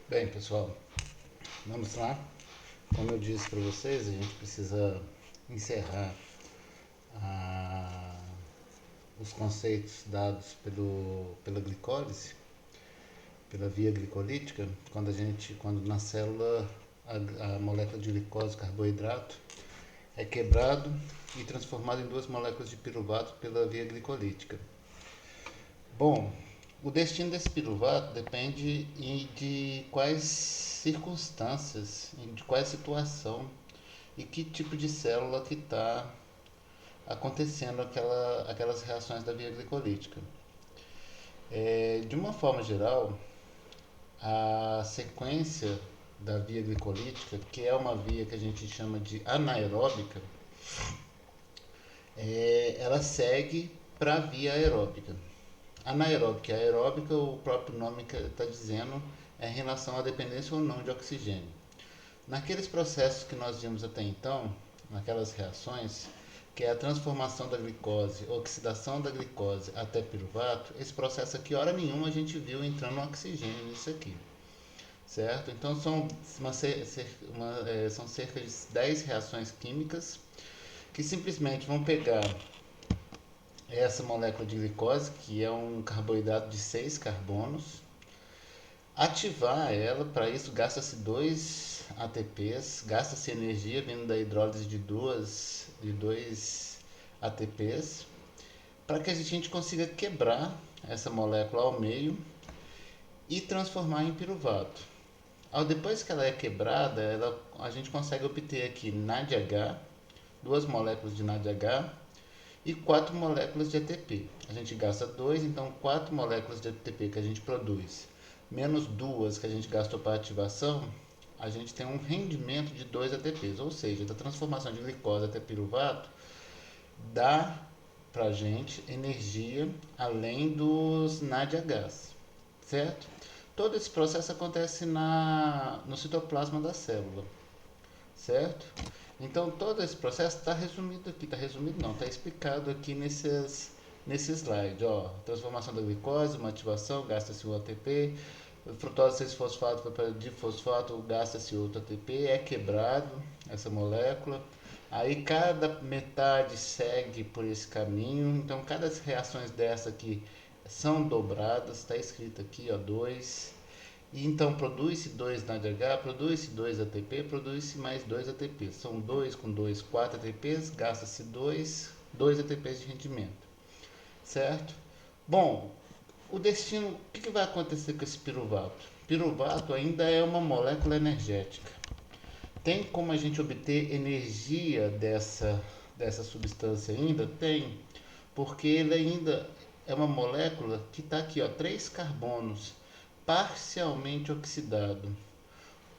Bem, pessoal, vamos lá. Como eu disse para vocês, a gente precisa encerrar ah, os conceitos dados pela glicólise, pela via glicolítica, quando na célula a molécula de glicose, carboidrato, é quebrado e transformado em duas moléculas de piruvato pela via glicolítica. Bom, o destino desse piruvato depende de quais circunstâncias, de qual situação e que tipo de célula que está acontecendo aquelas reações da via glicolítica. De uma forma geral, a sequência da via glicolítica, que é uma via que a gente chama de anaeróbica, ela segue para a via aeróbica. Anaeróbica e aeróbica, o próprio nome está dizendo, é em relação à dependência ou não de oxigênio. Naqueles processos que nós vimos até então, naquelas reações, que é a transformação da glicose, oxidação da glicose até piruvato, esse processo aqui, hora nenhuma, a gente viu entrando oxigênio nisso aqui, certo? Então são cerca de 10 reações químicas que simplesmente vão pegar essa molécula de glicose, que é um carboidrato de 6 carbonos, ativar ela. Para isso gasta-se 2 ATPs, gasta-se energia vindo da hidrólise de dois ATPs, para que a gente consiga quebrar essa molécula ao meio e transformar em piruvato. Depois que ela é quebrada, a gente consegue obter aqui NADH, duas moléculas de NADH e 4 moléculas de ATP. A gente gasta 2, então 4 moléculas de ATP que a gente produz, menos duas que a gente gastou para ativação, a gente tem um rendimento de 2 ATPs, ou seja, da transformação de glicose até piruvato, dá para a gente energia além dos NADHs, certo? Todo esse processo acontece no citoplasma da célula, certo? Então todo esse processo está resumido aqui, está resumido não, está explicado aqui nesse slide, ó. Transformação da glicose, uma ativação, gasta-se um ATP, frutose 6-fosfato foi para difosfato, gasta-se outro ATP, é quebrado essa molécula. Aí cada metade segue por esse caminho, então cada reações dessa aqui são dobradas, está escrito aqui, ó, 2. E então produz-se 2 NADH, produz-se 2 ATP, produz-se mais 2 ATP. São 2 com 2, 4 ATPs, gasta-se 2 ATPs de rendimento. Certo? Bom, o destino, o que vai acontecer com esse piruvato? Piruvato ainda é uma molécula energética. Tem como a gente obter energia dessa substância ainda? Tem, porque ele ainda é uma molécula que está aqui, ó, 3 carbonos parcialmente oxidado.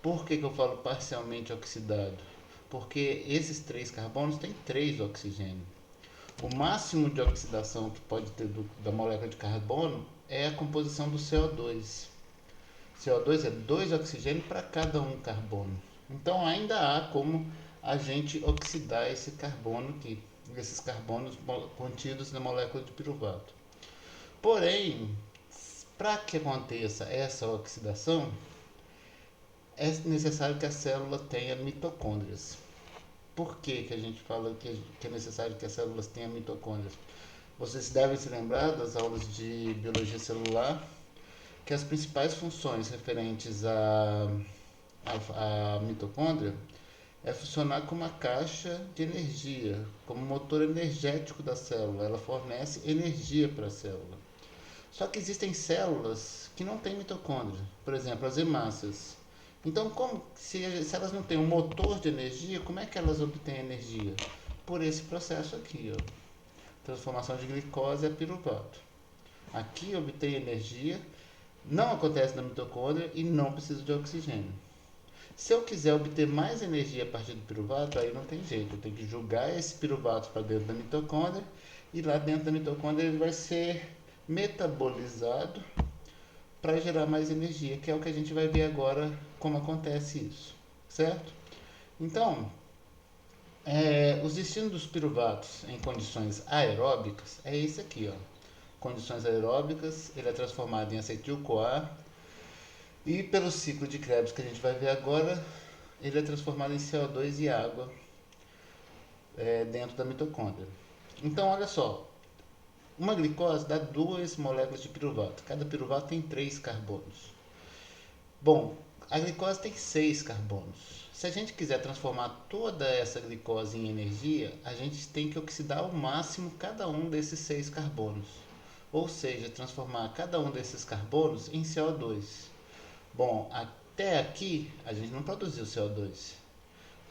Por que eu falo parcialmente oxidado? Porque esses 3 carbonos têm 3 oxigênio. O máximo de oxidação que pode ter da molécula de carbono é a composição do CO2. CO2 é 2 oxigênios para cada um carbono. Então ainda há como a gente oxidar esse carbono aqui, esses carbonos contidos na molécula de piruvato. Porém, para que aconteça essa oxidação, é necessário que a célula tenha mitocôndrias. Por que a gente fala que é necessário que as células tenham mitocôndrias? Vocês devem se lembrar das aulas de biologia celular, que as principais funções referentes à mitocôndria é funcionar como uma caixa de energia, como motor energético da célula. Ela fornece energia para a célula. Só que existem células que não têm mitocôndria, por exemplo, as hemácias. Então, se elas não têm um motor de energia, como é que elas obtêm energia? Por esse processo aqui, ó. Transformação de glicose a piruvato. Aqui obtém energia, não acontece na mitocôndria e não precisa de oxigênio. Se eu quiser obter mais energia a partir do piruvato, aí não tem jeito. Eu tenho que jogar esse piruvato para dentro da mitocôndria e lá dentro da mitocôndria ele vai ser metabolizado para gerar mais energia, que é o que a gente vai ver agora como acontece isso, certo? Então, os destinos dos piruvatos em condições aeróbicas é esse aqui, ó. Condições aeróbicas, ele é transformado em acetil-CoA E pelo ciclo de Krebs que a gente vai ver agora, ele é transformado em CO2 e água dentro da mitocôndria. Então, olha só, uma glicose dá 2 moléculas de piruvato. Cada piruvato tem 3 carbonos. Bom, a glicose tem 6 carbonos. Se a gente quiser transformar toda essa glicose em energia, a gente tem que oxidar ao máximo cada um desses 6 carbonos. Ou seja, transformar cada um desses carbonos em CO2. Bom, até aqui a gente não produziu CO2.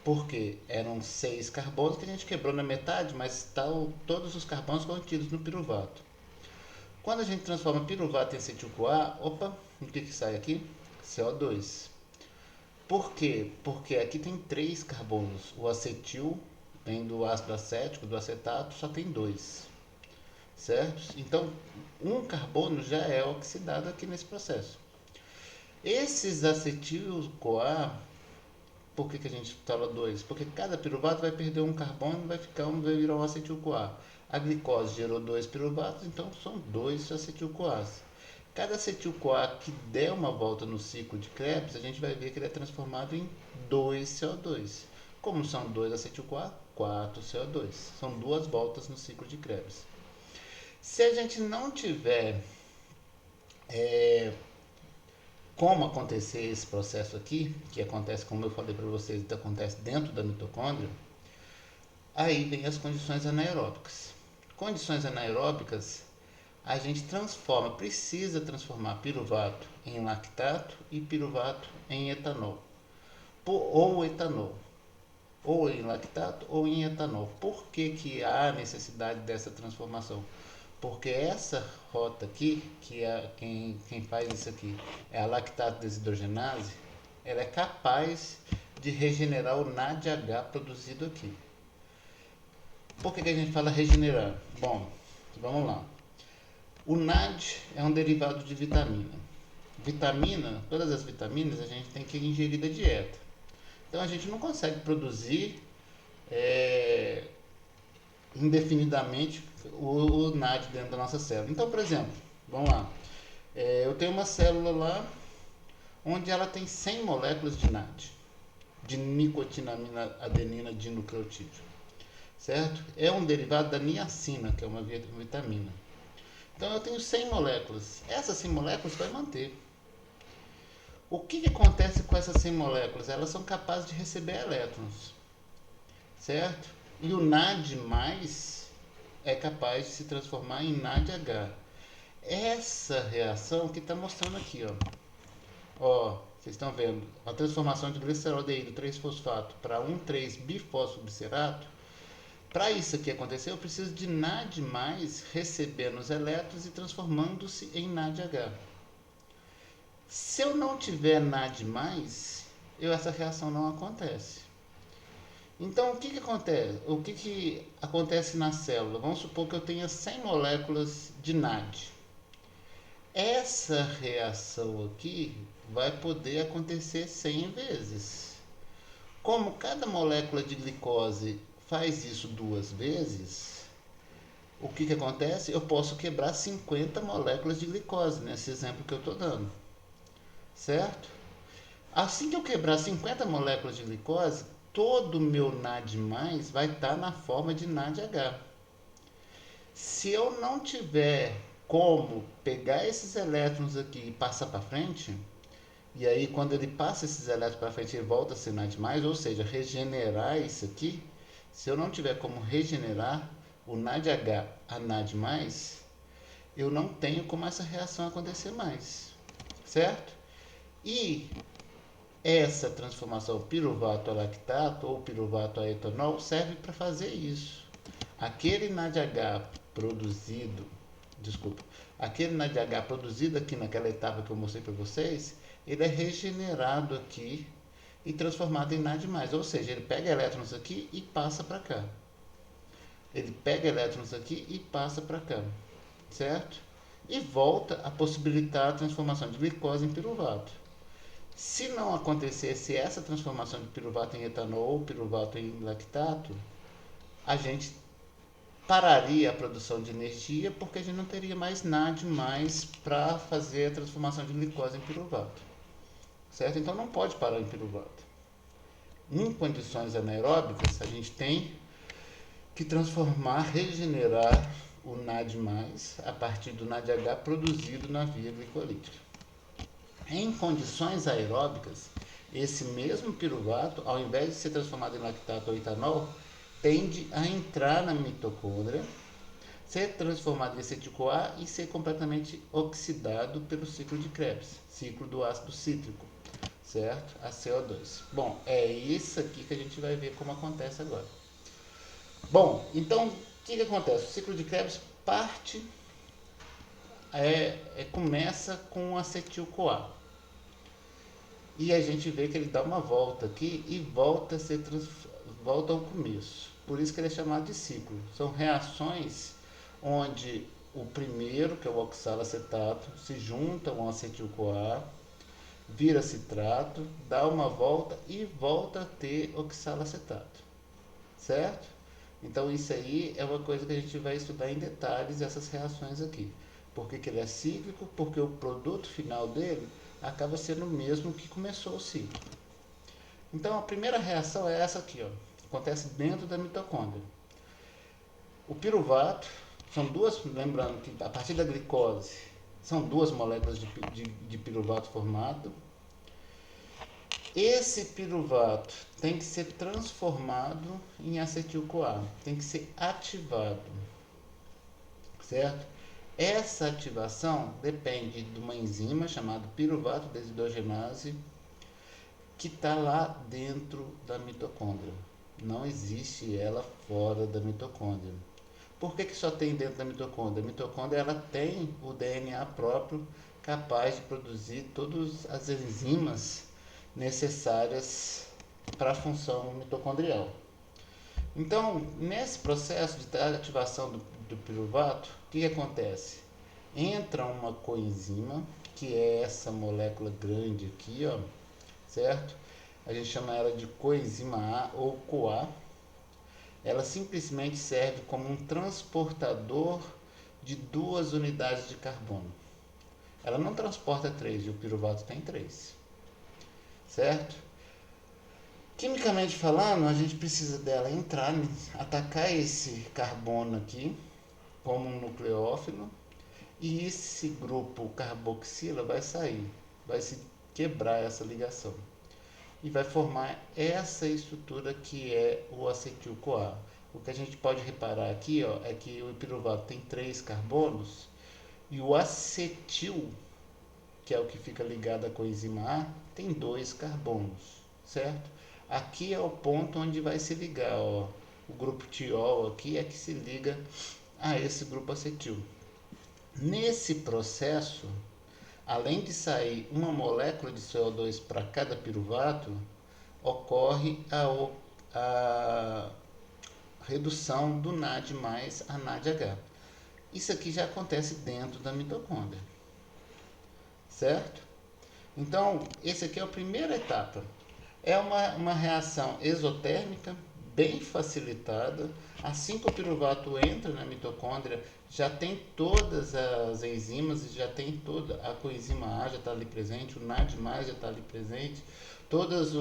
Porque eram 6 carbonos que a gente quebrou na metade, mas estão todos os carbonos contidos no piruvato. Quando a gente transforma piruvato em acetil-CoA, opa, o que sai aqui? CO2. Por quê? Porque aqui tem 3 carbonos. O acetil vem do ácido acético, do acetato, só tem 2. Certo? Então, um carbono já é oxidado aqui nesse processo. Esses acetil-CoA, por que a gente fala 2? Porque cada piruvato vai perder um carbono e vai virar um acetil-CoA. A glicose gerou 2 piruvatos, então são 2 acetil-CoAs. Cada acetil-CoA que der uma volta no ciclo de Krebs, a gente vai ver que ele é transformado em 2 CO2. Como são 2 acetil-CoA? 4 CO2. São 2 voltas no ciclo de Krebs. Se a gente não tiver como acontecer esse processo aqui, que acontece, como eu falei para vocês, acontece dentro da mitocôndria, aí vem as condições anaeróbicas. Condições anaeróbicas, a gente precisa transformar piruvato em lactato e piruvato em etanol. Ou etanol. Ou em lactato ou em etanol. Por que há necessidade dessa transformação? Porque essa rota aqui, que é quem faz isso aqui, é a lactato desidrogenase, ela é capaz de regenerar o NADH produzido aqui. Por que a gente fala regenerar? Bom, vamos lá. O NAD é um derivado de vitamina. Todas as vitaminas a gente tem que ingerir da dieta. Então a gente não consegue produzir indefinidamente o NAD dentro da nossa célula. Então, por exemplo, vamos lá. Eu tenho uma célula lá onde ela tem 100 moléculas de NAD, de nicotinamina adenina dinucleotídeo, certo? É um derivado da niacina, que é uma vitamina. Então eu tenho 100 moléculas. Essas 100 moléculas vai manter. O que acontece com essas 100 moléculas? Elas são capazes de receber elétrons, certo? E o NAD+, é capaz de se transformar em NADH. Essa reação que está mostrando aqui, ó, vocês estão vendo, a transformação de gliceraldeído 3-fosfato para 1,3-bifosfobicerato. Para isso aqui acontecer, eu preciso de NAD+, recebendo os elétrons e transformando-se em NADH. Se eu não tiver NAD+, essa reação não acontece. Então, o que acontece? O que acontece na célula? Vamos supor que eu tenha 100 moléculas de NAD. Essa reação aqui vai poder acontecer 100 vezes. Como cada molécula de glicose faz isso 2 vezes, o que acontece? Eu posso quebrar 50 moléculas de glicose, nesse exemplo que eu estou dando. Certo? Assim que eu quebrar 50 moléculas de glicose, todo o meu NAD+, vai estar na forma de NADH. Se eu não tiver como pegar esses elétrons aqui e passar para frente, e aí quando ele passa esses elétrons para frente, ele volta a ser NAD+, ou seja, regenerar isso aqui, se eu não tiver como regenerar o NADH a NAD+, eu não tenho como essa reação acontecer mais, certo? E essa transformação piruvato a lactato ou piruvato a etanol serve para fazer isso. Aquele NADH produzido aqui naquela etapa que eu mostrei para vocês, ele é regenerado aqui e transformado em NAD+, ou seja, ele pega elétrons aqui e passa para cá. Ele pega elétrons aqui e passa para cá, certo? E volta a possibilitar a transformação de glicose em piruvato. Se não acontecesse essa transformação de piruvato em etanol ou piruvato em lactato, a gente pararia a produção de energia porque a gente não teria mais NAD+ para fazer a transformação de glicose em piruvato. certo? Então não pode parar em piruvato. Em condições anaeróbicas, a gente tem que transformar, regenerar o NAD+, a partir do NADH produzido na via glicolítica. Em condições aeróbicas, esse mesmo piruvato, ao invés de ser transformado em lactato ou etanol, tende a entrar na mitocôndria, ser transformado em acetil-CoA e ser completamente oxidado pelo ciclo de Krebs, ciclo do ácido cítrico, certo? A CO2. Bom, é isso aqui que a gente vai ver como acontece agora. Bom, então, o que acontece? O ciclo de Krebs começa com acetil-CoA. E a gente vê que ele dá uma volta aqui e volta ao começo. Por isso que ele é chamado de ciclo. São reações onde o primeiro, que é o oxalacetato, se junta com o acetil-CoA, vira citrato, dá uma volta e volta a ter oxalacetato. Certo? Então isso aí é uma coisa que a gente vai estudar em detalhes, essas reações aqui. Por que ele é cíclico? Porque o produto final dele acaba sendo o mesmo que começou o ciclo. Então a primeira reação é essa aqui, ó. Acontece dentro da mitocôndria. O piruvato, são duas, lembrando que a partir da glicose, são duas moléculas de piruvato formado. Esse piruvato tem que ser transformado em acetil-CoA, tem que ser ativado, certo? Essa ativação depende de uma enzima chamada piruvato desidrogenase, que está lá dentro da mitocôndria. Não existe ela fora da mitocôndria. Por que só tem dentro da mitocôndria? A mitocôndria ela tem o DNA próprio capaz de produzir todas as enzimas necessárias para a função mitocondrial. Então, nesse processo de ativação do piruvato, o que acontece? Entra uma coenzima, que é essa molécula grande aqui, ó, certo? A gente chama ela de coenzima A ou CoA. Ela simplesmente serve como um transportador de 2 unidades de carbono. Ela não transporta 3, e o piruvato tem 3. Certo? Quimicamente falando, a gente precisa dela entrar, atacar esse carbono aqui, como um nucleófilo, e esse grupo carboxila vai sair, vai se quebrar essa ligação e vai formar essa estrutura que é o acetil-CoA. O que a gente pode reparar aqui, ó, é que o piruvato tem 3 carbonos e o acetil, que é o que fica ligado à coenzima A, tem 2 carbonos, certo? Aqui é o ponto onde vai se ligar, ó, o grupo tiol aqui é que se liga a esse grupo acetil. Nesse processo, além de sair uma molécula de CO2 para cada piruvato, ocorre a redução do NAD mais a NADH. Isso aqui já acontece dentro da mitocôndria, certo? Então, esse aqui é a primeira etapa. É uma reação exotérmica, bem facilitada. Assim que o piruvato entra na mitocôndria, já tem todas as enzimas, já tem toda a coenzima A já está ali presente, o NAD+, já está ali presente, todas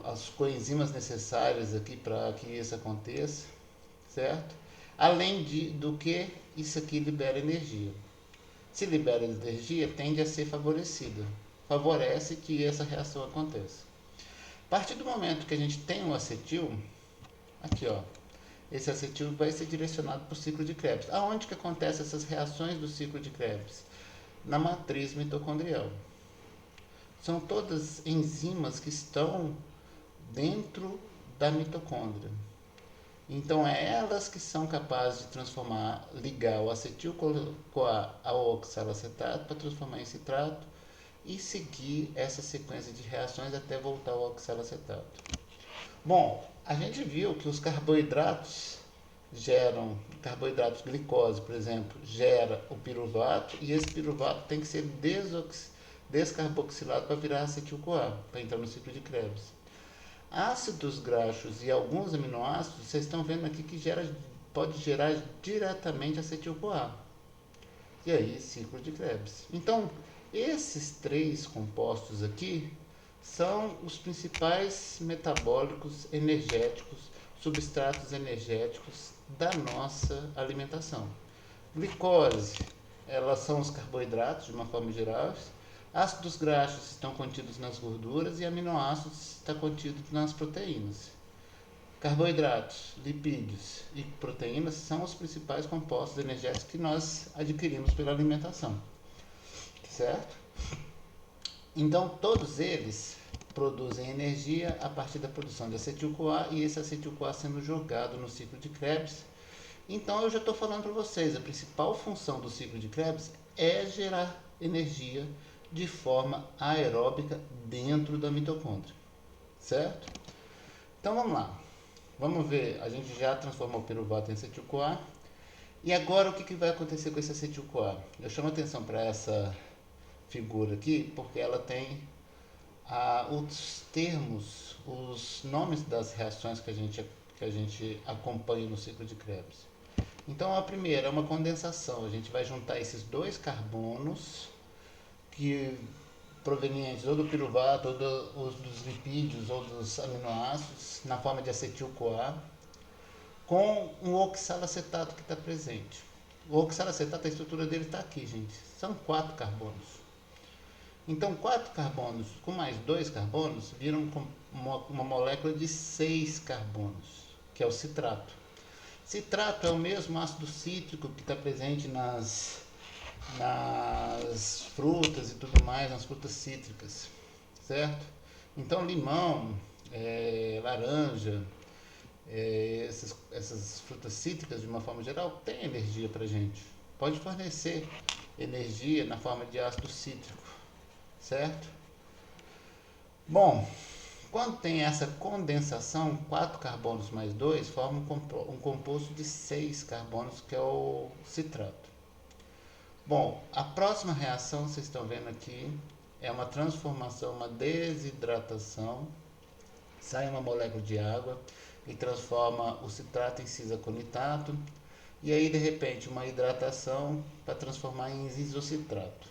as coenzimas necessárias aqui para que isso aconteça, certo? Além do que isso aqui libera energia. Se libera energia, tende a ser favorecida. Favorece que essa reação aconteça. A partir do momento que a gente tem um acetil, aqui ó, esse acetil vai ser direcionado para o ciclo de Krebs. Aonde que acontecem essas reações do ciclo de Krebs? Na matriz mitocondrial. São todas enzimas que estão dentro da mitocôndria. Então, é elas que são capazes de transformar, ligar o acetil-CoA ao oxalacetato para transformar em citrato e seguir essa sequência de reações até voltar ao oxalacetato. Bom, a gente viu que os carboidratos glicose, por exemplo, gera o piruvato e esse piruvato tem que ser descarboxilado para virar acetil-CoA, para entrar no ciclo de Krebs. Ácidos graxos e alguns aminoácidos, vocês estão vendo aqui que pode gerar diretamente acetil-CoA. E aí, ciclo de Krebs. Então, Esses três compostos aqui são os principais metabólicos energéticos, substratos energéticos da nossa alimentação. Glicose, elas são os carboidratos de uma forma geral. Ácidos graxos estão contidos nas gorduras e aminoácidos estão contidos nas proteínas. Carboidratos, lipídios e proteínas são os principais compostos energéticos que nós adquirimos pela alimentação, certo? Então, todos eles produzem energia a partir da produção de acetil-CoA e esse acetil-CoA sendo jogado no ciclo de Krebs. Então, eu já estou falando para vocês, a principal função do ciclo de Krebs é gerar energia de forma aeróbica dentro da mitocôndria, certo? Então, vamos lá. Vamos ver, a gente já transformou o piruvato em acetil-CoA. E agora o que vai acontecer com esse acetil-CoA? Eu chamo a atenção para essa figura aqui, porque ela tem os termos, os nomes das reações que a gente acompanha no ciclo de Krebs. Então a primeira é uma condensação, a gente vai juntar esses dois carbonos que provenientes ou do piruvato, ou dos lipídios, ou dos aminoácidos, na forma de acetil-CoA, com um oxalacetato que está presente. O oxalacetato, a estrutura dele está aqui, gente. São 4 carbonos. Então, 4 carbonos com mais 2 carbonos viram uma molécula de 6 carbonos, que é o citrato. Citrato é o mesmo ácido cítrico que está presente nas frutas e tudo mais, nas frutas cítricas, certo? Então, limão, laranja, essas frutas cítricas, de uma forma geral, tem energia para a gente. Pode fornecer energia na forma de ácido cítrico, certo? Bom, quando tem essa condensação, 4 carbonos mais 2 formam um composto de 6 carbonos, que é o citrato. Bom, a próxima reação, vocês estão vendo aqui, é uma transformação, uma desidratação. Sai uma molécula de água e transforma o citrato em cisaconitato. E aí, de repente, uma hidratação para transformar em isocitrato.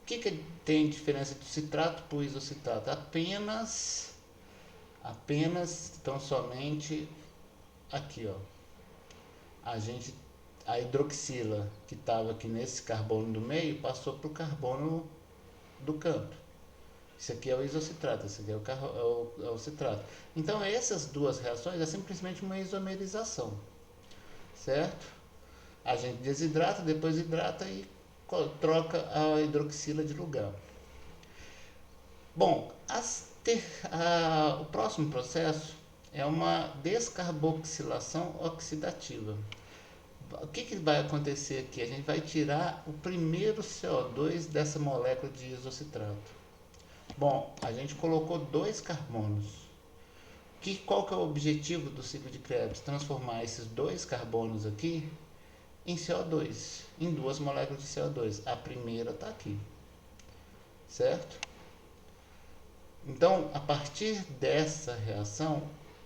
O que tem diferença do citrato para o isocitrato? Apenas, então somente aqui, ó. A hidroxila que estava aqui nesse carbono do meio passou para o carbono do canto. Isso aqui é o isocitrato, esse aqui é o citrato. Então essas duas reações é simplesmente uma isomerização, certo? A gente desidrata, depois hidrata e troca a hidroxila de lugar. Bom, o próximo processo é uma descarboxilação oxidativa. O que vai acontecer aqui? A gente vai tirar o primeiro CO2 dessa molécula de isocitrato. Bom, a gente colocou 2 carbonos. Qual que é o objetivo do ciclo de Krebs? Transformar esses 2 carbonos aqui em CO2, em 2 moléculas de CO2. A primeira está aqui, certo? Então, a partir dessa reação,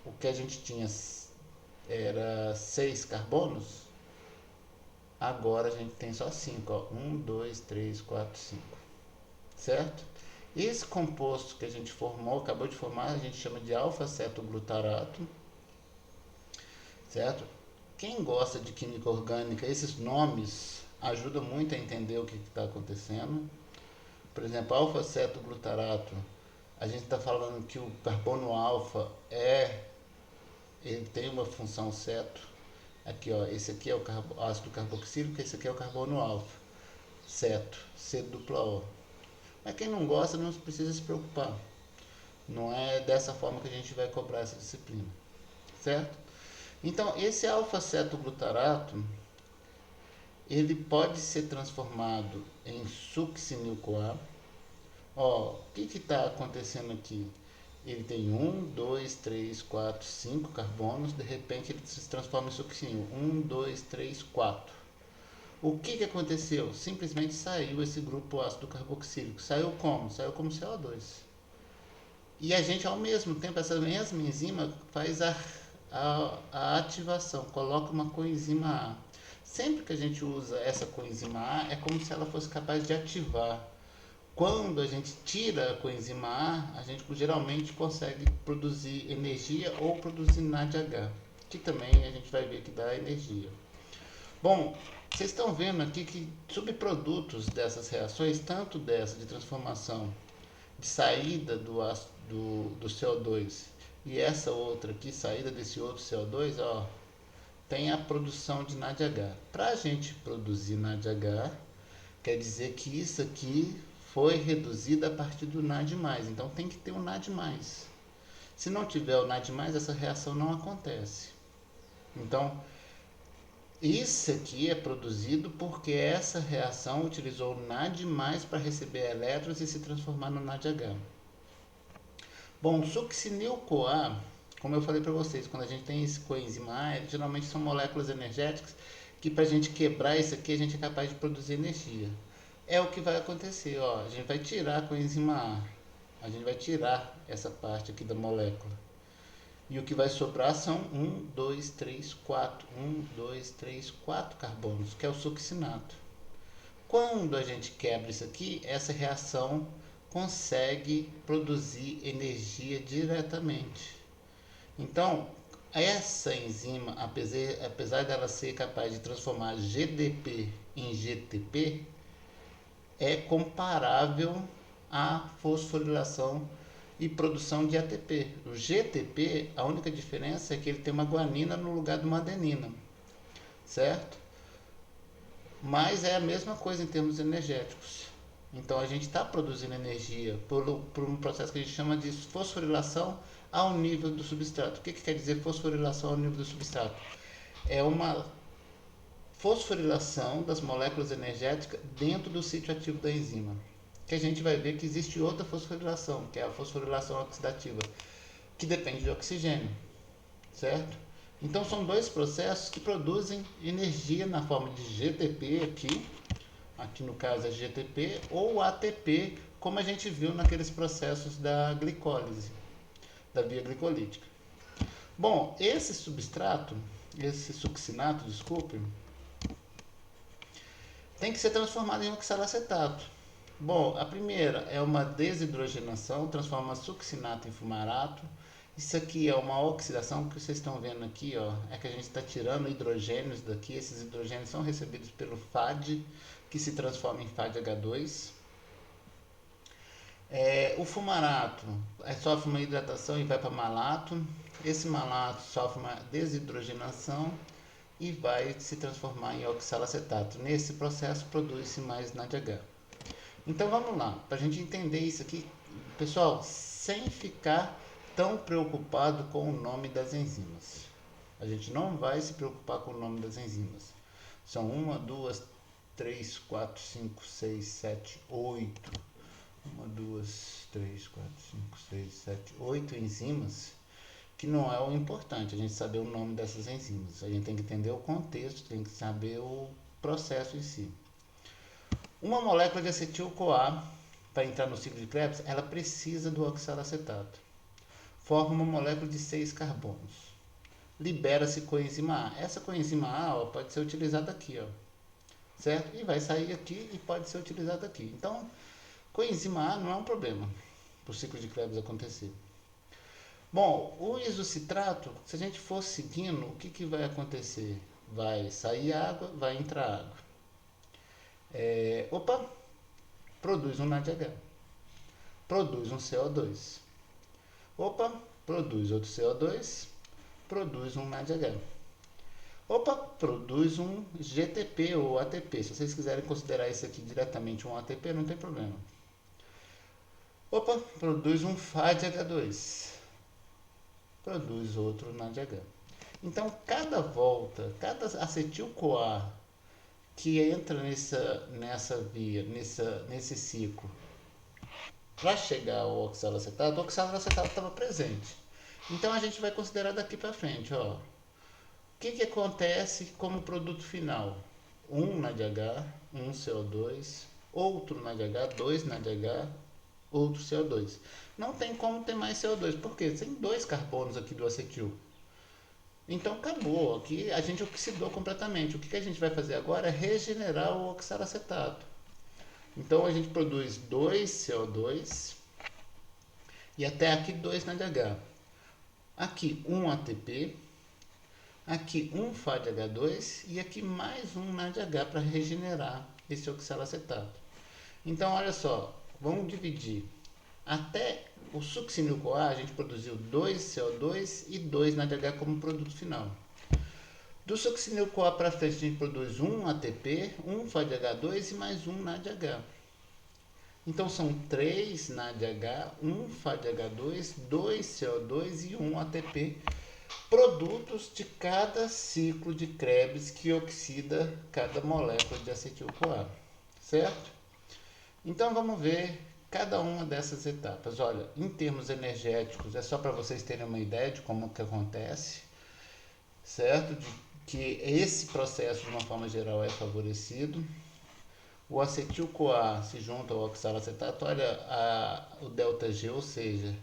o que a gente tinha era 6 carbonos, agora a gente tem só 5, ó. 1, 2, 3, 4, 5, certo? Esse composto que a gente acabou de formar, a gente chama de alfa-cetoglutarato, certo? Quem gosta de química orgânica, esses nomes ajudam muito a entender o que está acontecendo. Por exemplo, alfa-cetoglutarato, a gente está falando que o carbono alfa ele tem uma função ceto. Aqui, ó, esse aqui é o ácido carboxílico, esse aqui é o carbono alfa, ceto, C-O. Mas quem não gosta não precisa se preocupar. Não é dessa forma que a gente vai cobrar essa disciplina, certo? Então, esse alfa-cetoglutarato, ele pode ser transformado em succinil-CoA. Ó, o que está acontecendo aqui? Ele tem 1, 2, 3, 4, 5 carbonos, de repente ele se transforma em succinil. 1, 2, 3, 4. O que aconteceu? Simplesmente saiu esse grupo ácido carboxílico. Saiu como? Saiu como CO2. E a gente, ao mesmo tempo, essa mesma enzima faz a ativação, coloca uma coenzima A. Sempre que a gente usa essa coenzima A, é como se ela fosse capaz de ativar. Quando a gente tira a coenzima A, a gente geralmente consegue produzir energia ou produzir NADH, que também a gente vai ver que dá energia. Bom, vocês estão vendo aqui que subprodutos dessas reações, tanto dessa de transformação de saída do CO2 e essa outra aqui, saída desse outro CO2, ó, tem a produção de NADH. Para a gente produzir NADH, quer dizer que isso aqui foi reduzido a partir do NAD+, então tem que ter um NAD+. Se não tiver o NAD+, essa reação não acontece. Então, isso aqui é produzido porque essa reação utilizou o NAD+, para receber elétrons e se transformar no NADH. Bom, succinil-CoA, como eu falei para vocês, quando a gente tem esse coenzima A, geralmente são moléculas energéticas que para a gente quebrar isso aqui, a gente é capaz de produzir energia. É o que vai acontecer, ó, a gente vai tirar a coenzima A gente vai tirar essa parte aqui da molécula. E o que vai sobrar são 4 carbonos, que é o succinato. Quando a gente quebra isso aqui, essa reação consegue produzir energia diretamente. Então, essa enzima, apesar dela ser capaz de transformar GDP em GTP, é comparável à fosforilação e produção de ATP. O GTP, a única diferença é que ele tem uma guanina no lugar de uma adenina, certo? Mas é a mesma coisa em termos energéticos. Então a gente está produzindo energia por um processo que a gente chama de fosforilação ao nível do substrato. O que quer dizer fosforilação ao nível do substrato? É uma fosforilação das moléculas energéticas dentro do sítio ativo da enzima. Que a gente vai ver que existe outra fosforilação, que é a fosforilação oxidativa, que depende de oxigênio, certo? Então são dois processos que produzem energia na forma de GTP aqui no caso é GTP, ou ATP, como a gente viu naqueles processos da glicólise, da via glicolítica. Bom, esse succinato, desculpe, tem que ser transformado em oxalacetato. Bom, a primeira é uma desidrogenação, transforma succinato em fumarato. Isso aqui é uma oxidação que vocês estão vendo aqui, ó, é que a gente está tirando hidrogênios daqui. Esses hidrogênios são recebidos pelo FAD, que se transforma em FADH2. O fumarato sofre uma hidratação e vai para malato. Esse malato sofre uma desidrogenação e vai se transformar em oxalacetato. Nesse processo produz-se mais NADH. Então vamos lá, para a gente entender isso aqui, pessoal, sem ficar tão preocupado com o nome das enzimas. A gente não vai se preocupar com o nome das enzimas. São 1, 2, 3, 4, 5, 6, 7, 8. 1, 2, 3, 4, 5, 6, 7, 8 enzimas, que não é o importante, a gente saber o nome dessas enzimas. A gente tem que entender o contexto, tem que saber o processo em si. Uma molécula de acetil-CoA, para entrar no ciclo de Krebs, ela precisa do oxalacetato. Forma uma molécula de 6 carbonos. Libera-se coenzima A. Essa coenzima A, ó, pode ser utilizada aqui, ó, certo? E vai sair aqui e pode ser utilizada aqui. Então, coenzima A não é um problema para o ciclo de Krebs acontecer. Bom, o isocitrato, se a gente for seguindo, o que vai acontecer? Vai sair água, vai entrar água. Produz um NADH. Produz um CO2. Produz outro CO2. Produz um NADH. Produz um GTP ou ATP. Se vocês quiserem considerar isso aqui diretamente um ATP, não tem problema. Produz um FADH2. Produz outro NADH. Então, cada volta, cada acetil-CoA que entra nessa via, nesse ciclo, para chegar ao oxalacetato, o oxalacetato estava presente. Então a gente vai considerar daqui para frente, ó. O que acontece como produto final? Um NADH, um CO2, outro NADH, dois NADH, outro CO2. Não tem como ter mais CO2, porque tem 2 carbonos aqui do acetil. Então acabou, aqui a gente oxidou completamente. O que a gente vai fazer agora é regenerar o oxalacetato. Então a gente produz 2 CO2 e até aqui 2 NADH. Aqui 1 ATP, aqui um FADH2 e aqui mais um NADH para regenerar esse oxalacetato. Então olha só, vamos dividir. Até o succinil-CoA a gente produziu 2 CO2 e 2 NADH como produto final. Do succinil-CoA para frente a gente produz um ATP, um FADH2 e mais um NADH. Então são 3 NADH, 1 FADH2, 2 CO2 e 1 ATP, produtos de cada ciclo de Krebs que oxida cada molécula de acetil-CoA, certo? Então vamos ver cada uma dessas etapas. Olha, em termos energéticos, é só para vocês terem uma ideia de como que acontece, certo? De que esse processo, de uma forma geral, é favorecido. O acetil-CoA se junta ao oxalacetato, olha o ΔG, ou seja,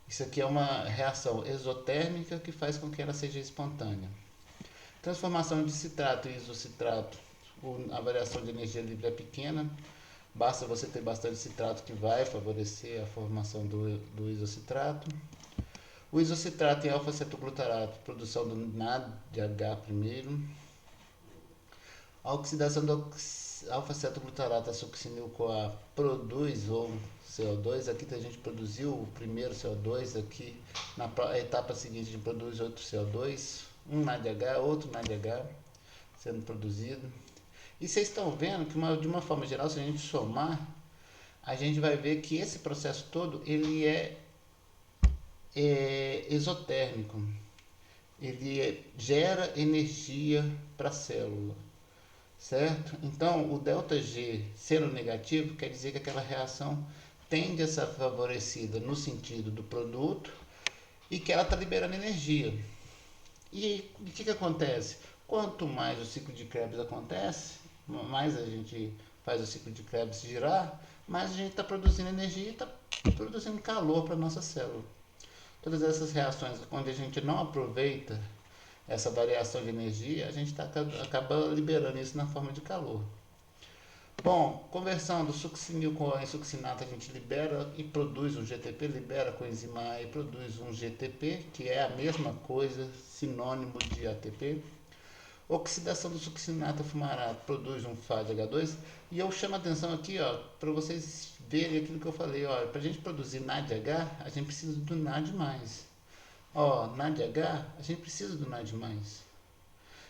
isso aqui é uma reação exotérmica que faz com que ela seja espontânea. Transformação de citrato em isocitrato, a variação de energia livre é pequena, basta você ter bastante citrato que vai favorecer a formação do isocitrato. O isocitrato em alfa-cetoglutarato, produção do NADH primeiro. A oxidação do alfa-cetoglutarato a succinil-CoA produz ou CO2. Aqui a gente produziu o primeiro CO2, aqui na etapa seguinte a gente produz outro CO2, um NADH, outro NADH sendo produzido. E vocês estão vendo que de uma forma geral, se a gente somar, a gente vai ver que esse processo todo ele é exotérmico. Ele gera energia para a célula, certo? Então, o ΔG sendo negativo quer dizer que aquela reação tende a ser favorecida no sentido do produto e que ela está liberando energia. E o que acontece? Quanto mais o ciclo de Krebs acontece, mais a gente faz o ciclo de Krebs girar, mais a gente está produzindo energia e está produzindo calor para a nossa célula. Todas essas reações, quando a gente não aproveita essa variação de energia, a gente acaba liberando isso na forma de calor. Bom, conversão do succinil-CoA em succinato, a gente libera e produz um GTP, libera coenzima A e produz um GTP, que é a mesma coisa, sinônimo de ATP. Oxidação do succinato a fumarato produz um FADH2. E eu chamo a atenção aqui, para vocês verem aquilo que eu falei. Para a gente produzir NADH, a gente precisa do NAD+. NADH, a gente precisa do NAD+.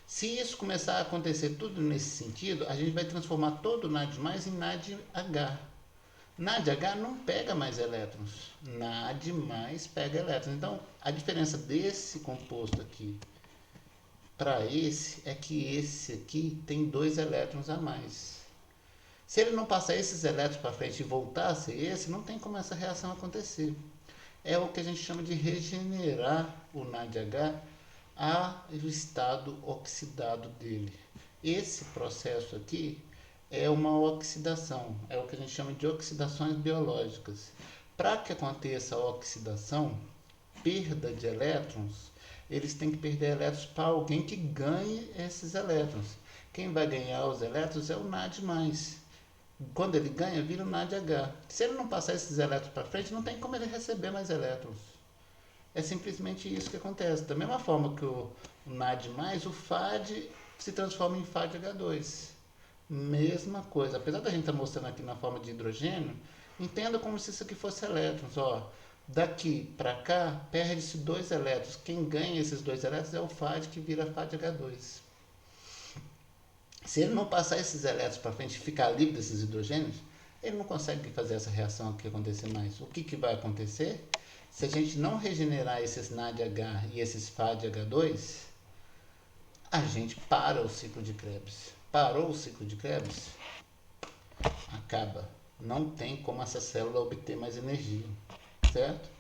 Se isso começar a acontecer tudo nesse sentido, a gente vai transformar todo o NAD+ em NADH. NADH não pega mais elétrons. NAD+ pega elétrons. Então, a diferença desse composto aqui para esse é que esse aqui tem 2 elétrons a mais. Se ele não passar esses elétrons para frente e voltar a ser esse, não tem como essa reação acontecer. É o que a gente chama de regenerar o NADH ao estado oxidado dele. Esse processo aqui é uma oxidação, é o que a gente chama de oxidações biológicas. Para que aconteça a oxidação, perda de elétrons, eles têm que perder elétrons para alguém que ganhe esses elétrons. Quem vai ganhar os elétrons é o NAD+. Quando ele ganha, vira o NADH. Se ele não passar esses elétrons para frente, não tem como ele receber mais elétrons. É simplesmente isso que acontece. Da mesma forma que o NAD+, o FAD se transforma em FADH2. Mesma coisa. Apesar da gente estar mostrando aqui na forma de hidrogênio, entenda como se isso aqui fosse elétrons. Daqui para cá, perde-se 2 elétrons. Quem ganha esses 2 elétrons é o FAD, que vira FADH2. Se ele não passar esses elétrons para frente e ficar livre desses hidrogênios, ele não consegue fazer essa reação aqui acontecer mais. O que vai acontecer? Se a gente não regenerar esses NADH e esses FADH2, a gente para o ciclo de Krebs. Parou o ciclo de Krebs? Acaba. Não tem como essa célula obter mais energia, certo?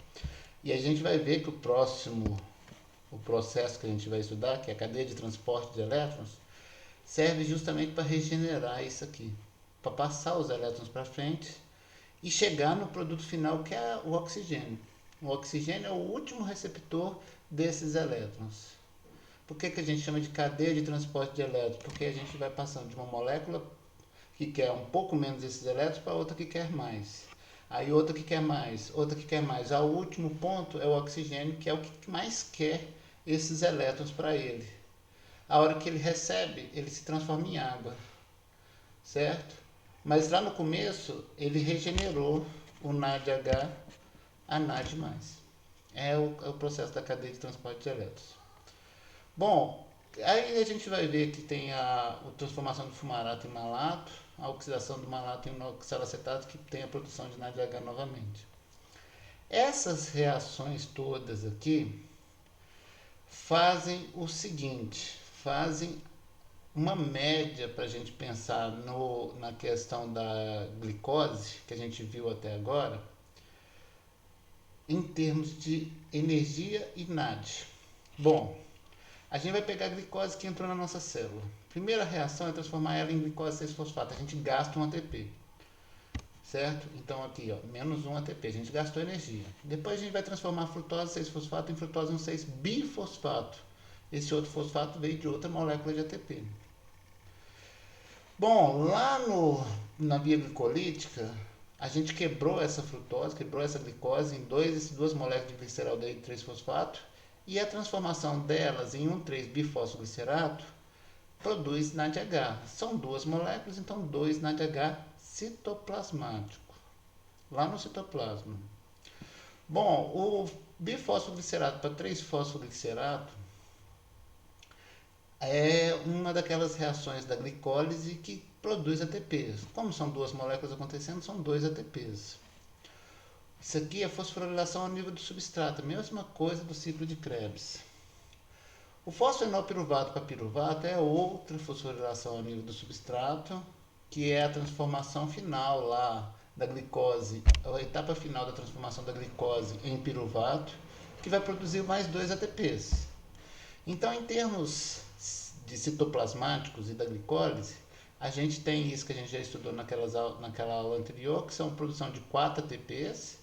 E a gente vai ver que o processo que a gente vai estudar, que é a cadeia de transporte de elétrons, serve justamente para regenerar isso aqui, para passar os elétrons para frente e chegar no produto final, que é o oxigênio. O oxigênio é o último receptor desses elétrons. Por que a gente chama de cadeia de transporte de elétrons? Porque a gente vai passando de uma molécula que quer um pouco menos desses elétrons para outra que quer mais. Aí outra que quer mais, outra que quer mais. O último ponto é o oxigênio, que é o que mais quer esses elétrons para ele. A hora que ele recebe, ele se transforma em água, certo? Mas lá no começo, ele regenerou o NADH a NAD+. É o processo da cadeia de transporte de elétrons. Bom, aí a gente vai ver que tem a transformação do fumarato em malato, a oxidação do malato em oxalacetato, que tem a produção de NADH novamente. Essas reações todas aqui fazem o seguinte, fazem uma média para a gente pensar na questão da glicose, que a gente viu até agora, em termos de energia e NAD. Bom, a gente vai pegar a glicose que entrou na nossa célula. Primeira reação é transformar ela em glicose 6-fosfato. A gente gasta um ATP, certo? Então aqui, ó, menos um ATP, a gente gastou energia. Depois a gente vai transformar a frutose 6-fosfato em frutose 1,6-bifosfato. Esse outro fosfato veio de outra molécula de ATP. Bom, lá na via glicolítica, a gente quebrou essa frutose, quebrou essa glicose em duas moléculas de gliceraldeído 3-fosfato, e a transformação delas em 1,3-bifosfoglicerato produz NADH. São duas moléculas, então 2 NADH citoplasmático, lá no citoplasma. Bom, o bifosfoglicerato para 3-fosfoglicerato é uma daquelas reações da glicólise que produz ATPs. Como são duas moléculas acontecendo, são 2 ATPs. Isso aqui é fosforilação ao nível do substrato, a mesma coisa do ciclo de Krebs. O fosfenolpiruvato para piruvato é outra fosforilação ao nível do substrato, que é a transformação final lá da glicose, a etapa final da transformação da glicose em piruvato, que vai produzir mais 2 ATPs. Então, em termos de citoplasmáticos e da glicólise, a gente tem isso que a gente já estudou naquela aula anterior, que são produção de 4 ATPs,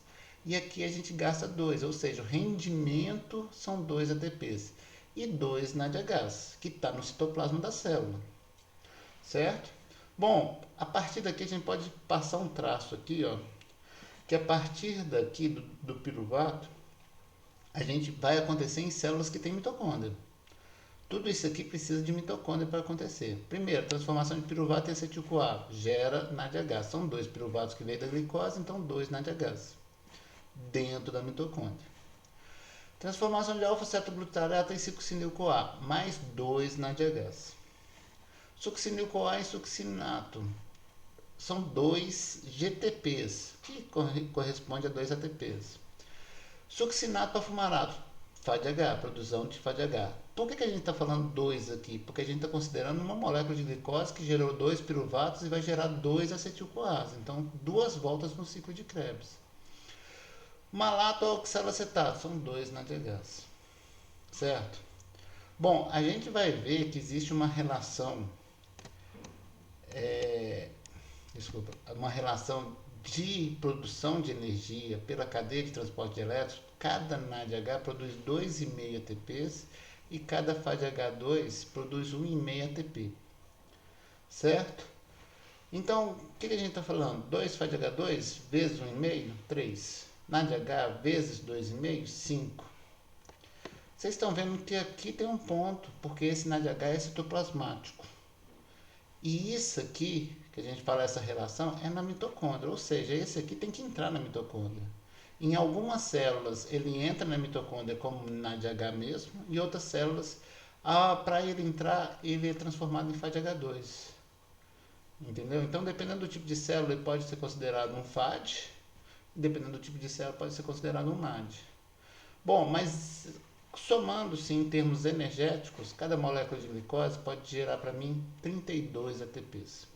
e aqui a gente gasta 2, ou seja, o rendimento são 2 ATPs e 2 NADHs, que está no citoplasma da célula, certo? Bom, a partir daqui a gente pode passar um traço aqui, ó, que a partir daqui do piruvato, a gente vai acontecer em células que têm mitocôndria. Tudo isso aqui precisa de mitocôndria para acontecer. Primeiro, transformação de piruvato em acetil-CoA gera NADH. São 2 piruvatos que veio da glicose, então 2 NADHs dentro da mitocôndria. Transformação de alfa-cetoglutarato em succinil-CoA, mais 2 NADHs. Succinil-CoA em succinato, são 2 GTPs, que corresponde a 2 ATPs. Succinato para fumarato, FADH, produção de FADH. Por que a gente está falando 2 aqui? Porque a gente está considerando uma molécula de glicose que gerou 2 piruvatos e vai gerar 2 acetil-CoAs. Então, 2 voltas no ciclo de Krebs. Malato ou oxalacetato, são 2 NADHs, certo? Bom, a gente vai ver que existe uma relação, uma relação de produção de energia pela cadeia de transporte de elétrons. Cada NADH produz 2,5 ATPs e cada FADH2 produz 1,5 ATP, certo? Então, o que a gente está falando? 2 FADH2 vezes 1,5, 3. NADH vezes 2,5, 5. Vocês estão vendo que aqui tem um ponto, porque esse NADH é citoplasmático. E isso aqui, que a gente fala essa relação, é na mitocôndria, ou seja, esse aqui tem que entrar na mitocôndria. Em algumas células ele entra na mitocôndria como NADH mesmo, e outras células, para ele entrar, ele é transformado em FADH2. Entendeu? Então, dependendo do tipo de célula, ele pode ser considerado um FAD, dependendo do tipo de célula, pode ser considerado um NAD. Bom, mas somando-se em termos energéticos, cada molécula de glicose pode gerar para mim 32 ATPs.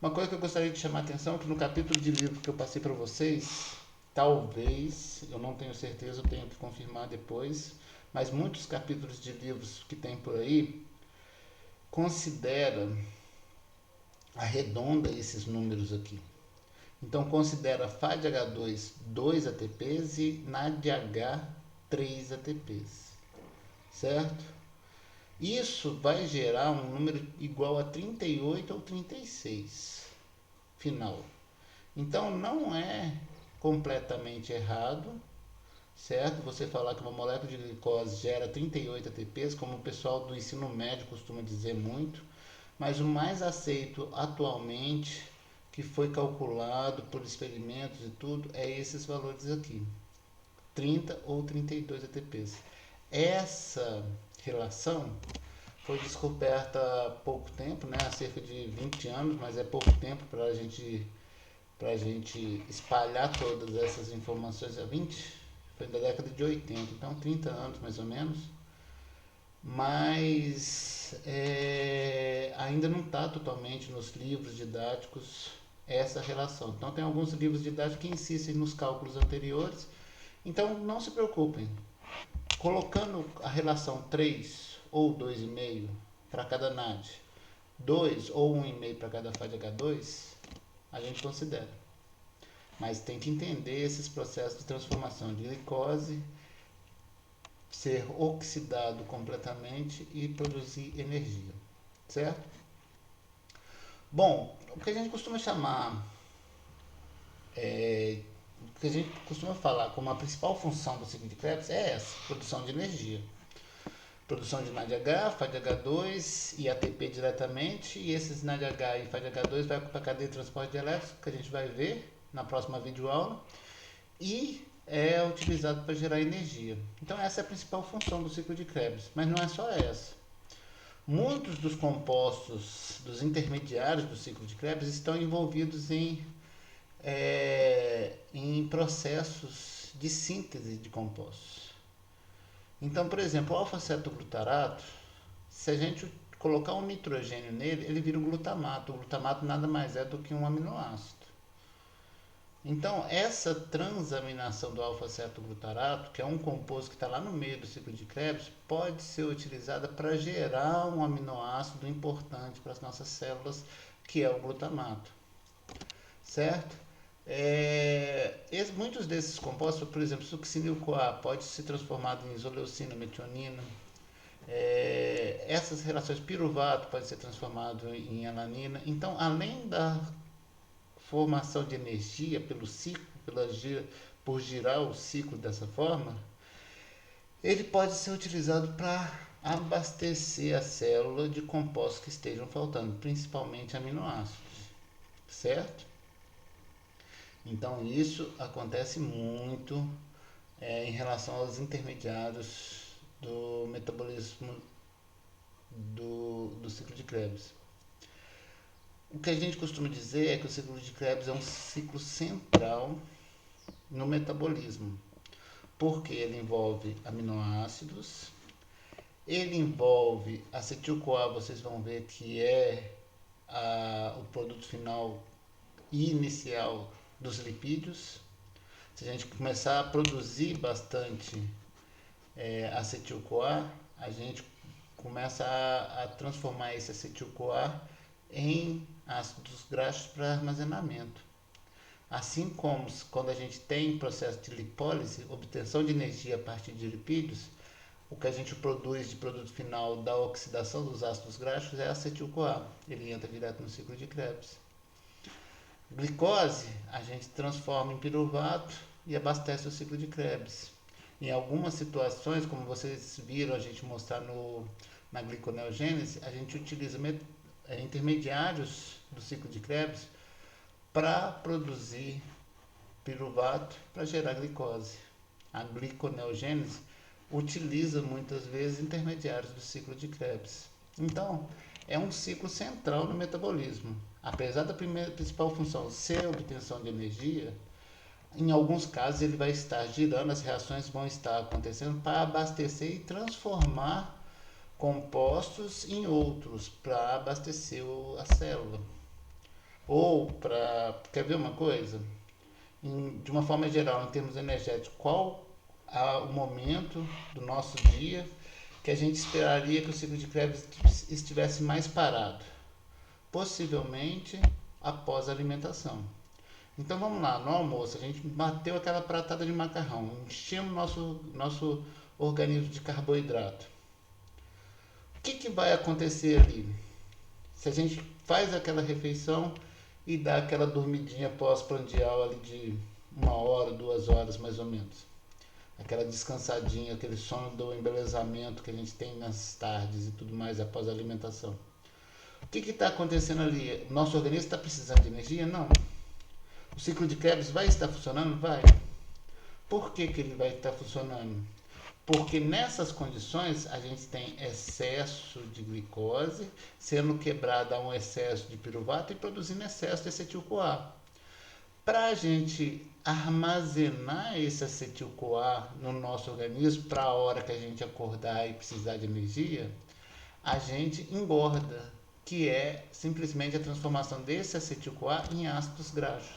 Uma coisa que eu gostaria de chamar a atenção é que no capítulo de livro que eu passei para vocês, talvez, eu não tenho certeza, eu tenho que confirmar depois, mas muitos capítulos de livros que tem por aí considera, arredonda esses números aqui. Então considera FADH2 2 ATPs e NADH 3 ATPs, certo? Isso vai gerar um número igual a 38 ou 36 final. Então não é completamente errado, certo? Você falar que uma molécula de glicose gera 38 ATPs, como o pessoal do ensino médio costuma dizer muito, mas o mais aceito atualmente, que foi calculado por experimentos e tudo, é esses valores aqui, 30 ou 32 ATPs. Essa relação foi descoberta há pouco tempo, né? Há cerca de 20 anos, mas é pouco tempo para a gente espalhar todas essas informações. 20 foi da década de 80, então 30 anos mais ou menos, mas ainda não está totalmente nos livros didáticos essa relação. Então tem alguns livros didáticos que insistem nos cálculos anteriores, então não se preocupem. Colocando a relação 3 ou 2,5 para cada NAD, 2 ou 1,5 para cada FADH2, a gente considera. Mas tem que entender esses processos de transformação de glicose, ser oxidado completamente e produzir energia, certo? Bom, o que a gente costuma chamar, o que a gente costuma falar como a principal função do ciclo de Krebs é essa, produção de energia. Produção de NADH, FADH2 e ATP diretamente, e esses NADH e FADH2 vai para a cadeia de transporte de elétrons, que a gente vai ver na próxima videoaula, e é utilizado para gerar energia. Então essa é a principal função do ciclo de Krebs, mas não é só essa. Muitos dos compostos, dos intermediários do ciclo de Krebs estão envolvidos em processos de síntese de compostos. Então, por exemplo, o alfa-cetoglutarato, se a gente colocar um nitrogênio nele, ele vira um glutamato. O glutamato nada mais é do que um aminoácido. Então, essa transaminação do alfa-cetoglutarato, que é um composto que está lá no meio do ciclo de Krebs, pode ser utilizada para gerar um aminoácido importante para as nossas células, que é o glutamato. Certo? Muitos desses compostos, por exemplo, succinil-CoA, pode ser transformado em isoleucina, metionina. Essas relações piruvato pode ser transformado em alanina. Então, além da formação de energia pelo ciclo, por girar o ciclo dessa forma, ele pode ser utilizado para abastecer a célula de compostos que estejam faltando, principalmente aminoácidos, certo? Então isso acontece muito em relação aos intermediários do metabolismo do ciclo de Krebs. O que a gente costuma dizer é que o ciclo de Krebs é um ciclo central no metabolismo, porque ele envolve aminoácidos, ele envolve acetil-CoA, vocês vão ver que é o produto final e inicial dos lipídios. Se a gente começar a produzir bastante acetil-CoA, a gente começa a transformar esse acetil-CoA em ácidos graxos para armazenamento. Assim como quando a gente tem processo de lipólise, obtenção de energia a partir de lipídios, o que a gente produz de produto final da oxidação dos ácidos graxos é acetil-CoA. Ele entra direto no ciclo de Krebs. Glicose, a gente transforma em piruvato e abastece o ciclo de Krebs. Em algumas situações, como vocês viram a gente mostrar na gliconeogênese, a gente utiliza intermediários do ciclo de Krebs para produzir piruvato para gerar glicose. A gliconeogênese utiliza muitas vezes intermediários do ciclo de Krebs. Então, é um ciclo central no metabolismo. Apesar da principal função ser a obtenção de energia, em alguns casos ele vai estar girando, as reações vão estar acontecendo para abastecer e transformar compostos em outros, para abastecer a célula. Ou para, quer ver uma coisa? De uma forma geral, em termos energéticos, qual o momento do nosso dia que a gente esperaria que o ciclo de Krebs estivesse mais parado? Possivelmente após a alimentação. Então vamos lá, no almoço a gente bateu aquela pratada de macarrão, enchemos nosso organismo de carboidrato. O que vai acontecer ali? Se a gente faz aquela refeição e dá aquela dormidinha pós-prandial ali de 1 hora, 2 horas mais ou menos. Aquela descansadinha, aquele sono do embelezamento que a gente tem nas tardes e tudo mais após a alimentação. O que está acontecendo ali? Nosso organismo está precisando de energia? Não. O ciclo de Krebs vai estar funcionando? Vai. Por que ele vai estar funcionando? Porque nessas condições a gente tem excesso de glicose sendo quebrada a um excesso de piruvato e produzindo excesso de acetil-CoA. Para a gente armazenar esse acetil-CoA no nosso organismo para a hora que a gente acordar e precisar de energia, a gente engorda, que é simplesmente a transformação desse acetil-CoA em ácidos graxos.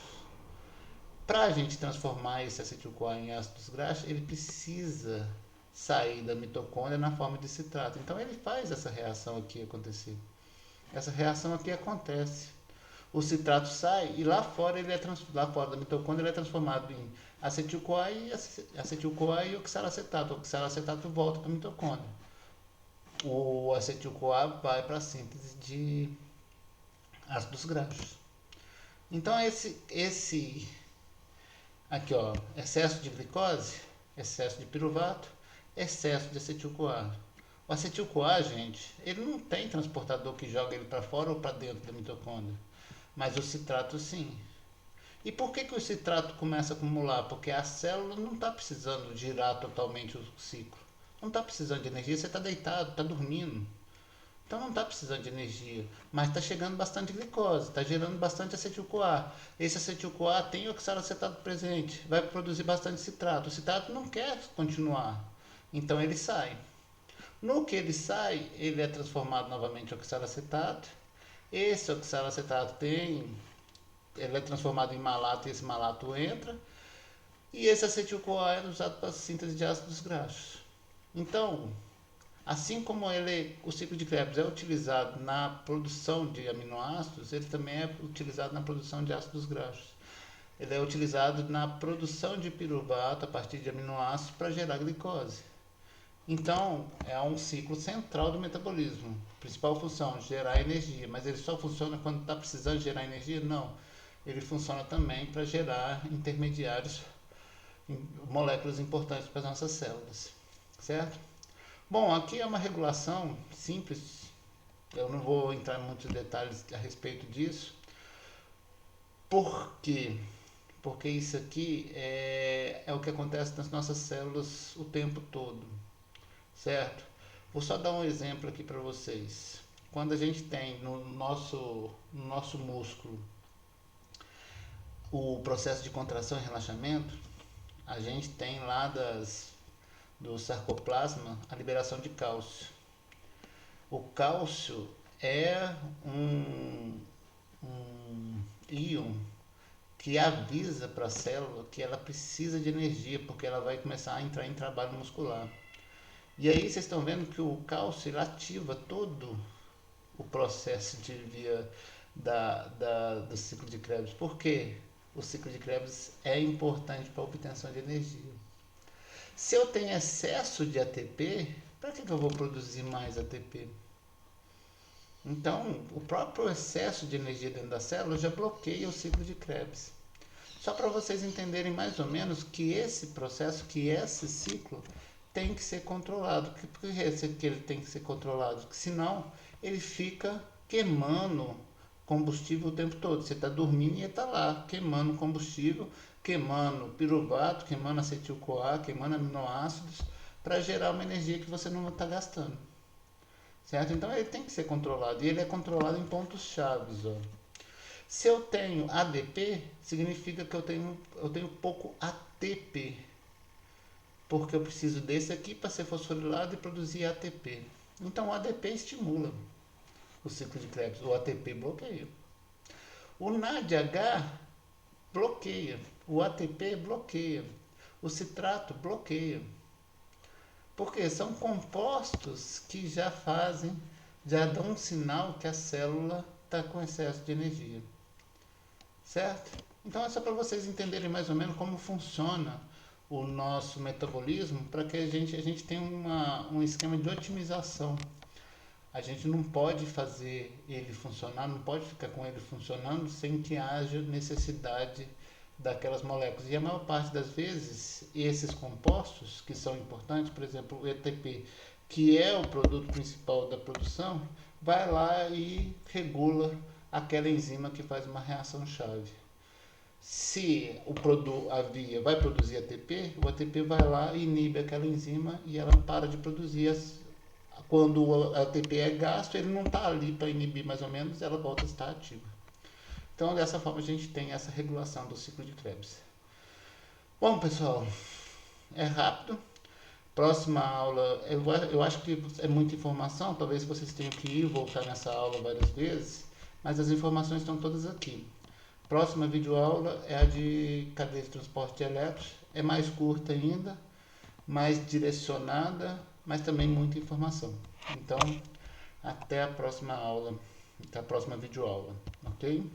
Para a gente transformar esse acetil-CoA em ácidos graxos, ele precisa sair da mitocôndria na forma de citrato. Então ele faz essa reação aqui acontecer. Essa reação aqui acontece. O citrato sai e lá fora lá fora da mitocôndria ele é transformado em acetil-CoA e oxalacetato. O oxalacetato volta para a mitocôndria. O acetil-CoA vai para a síntese de ácidos graxos. Então esse aqui, ó, excesso de glicose, excesso de piruvato, excesso de acetil-CoA. O acetil-CoA, gente, ele não tem transportador que joga ele para fora ou para dentro da mitocôndria, mas o citrato sim. E por que o citrato começa a acumular? Porque a célula não está precisando girar totalmente o ciclo. Não está precisando de energia, você está deitado, está dormindo. Então não está precisando de energia, mas está chegando bastante glicose, está gerando bastante acetil-CoA. Esse acetil-CoA tem oxalacetato presente, vai produzir bastante citrato. O citrato não quer continuar, então ele sai. No que ele sai, ele é transformado novamente em oxalacetato. Esse oxalacetato ele é transformado em malato e esse malato entra. E esse acetil-CoA é usado para a síntese de ácidos graxos. Então, assim como o ciclo de Krebs é utilizado na produção de aminoácidos, ele também é utilizado na produção de ácidos graxos. Ele é utilizado na produção de piruvato a partir de aminoácidos para gerar glicose. Então, é um ciclo central do metabolismo. Principal função, gerar energia. Mas ele só funciona quando está precisando gerar energia? Não. Ele funciona também para gerar intermediários, moléculas importantes para as nossas células. Certo? Bom, aqui é uma regulação simples. Eu não vou entrar em muitos detalhes a respeito disso. Por quê? Porque isso aqui é o que acontece nas nossas células o tempo todo. Certo? Vou só dar um exemplo aqui para vocês. Quando a gente tem no nosso músculo o processo de contração e relaxamento, a gente tem lá do sarcoplasma a liberação de cálcio. O cálcio é um íon que avisa para a célula que ela precisa de energia, porque ela vai começar a entrar em trabalho muscular. E aí vocês estão vendo que o cálcio ele ativa todo o processo de via do ciclo de Krebs. Por quê? O ciclo de Krebs é importante para a obtenção de energia. Se eu tenho excesso de ATP, para que eu vou produzir mais ATP? Então, o próprio excesso de energia dentro da célula já bloqueia o ciclo de Krebs. Só para vocês entenderem mais ou menos que esse processo, que esse ciclo tem que ser controlado. Por que ele tem que ser controlado? Porque senão ele fica queimando combustível o tempo todo. Você está dormindo e ele está lá queimando combustível, queimando piruvato, queimando acetil-CoA, queimando aminoácidos para gerar uma energia que você não está gastando. Certo? Então ele tem que ser controlado. E ele é controlado em pontos chaves. Se eu tenho ADP, significa que eu tenho pouco ATP. Porque eu preciso desse aqui para ser fosforilado e produzir ATP. Então o ADP estimula o ciclo de Krebs. O ATP bloqueia. O NADH bloqueia. O ATP bloqueia. O citrato bloqueia. Porque são compostos que já dão um sinal que a célula está com excesso de energia. Certo? Então é só para vocês entenderem mais ou menos como funciona o nosso metabolismo, para que a gente tenha um esquema de otimização. A gente não pode fazer ele funcionar, não pode ficar com ele funcionando sem que haja necessidade daquelas moléculas. E a maior parte das vezes, esses compostos que são importantes, por exemplo, o ETP, que é o produto principal da produção, vai lá e regula aquela enzima que faz uma reação-chave. Se a via vai produzir ATP, o ATP vai lá e inibe aquela enzima e ela para de produzir. Quando o ATP é gasto, ele não está ali para inibir mais ou menos, ela volta a estar ativa. Então, dessa forma, a gente tem essa regulação do ciclo de Krebs. Bom, pessoal, é rápido. Próxima aula, eu acho que é muita informação, talvez vocês tenham que ir e voltar nessa aula várias vezes, mas as informações estão todas aqui. Próxima videoaula é a de cadeia de transporte de elétrons, é mais curta ainda, mais direcionada, mas também muita informação. Então, até a próxima aula, até a próxima videoaula, ok?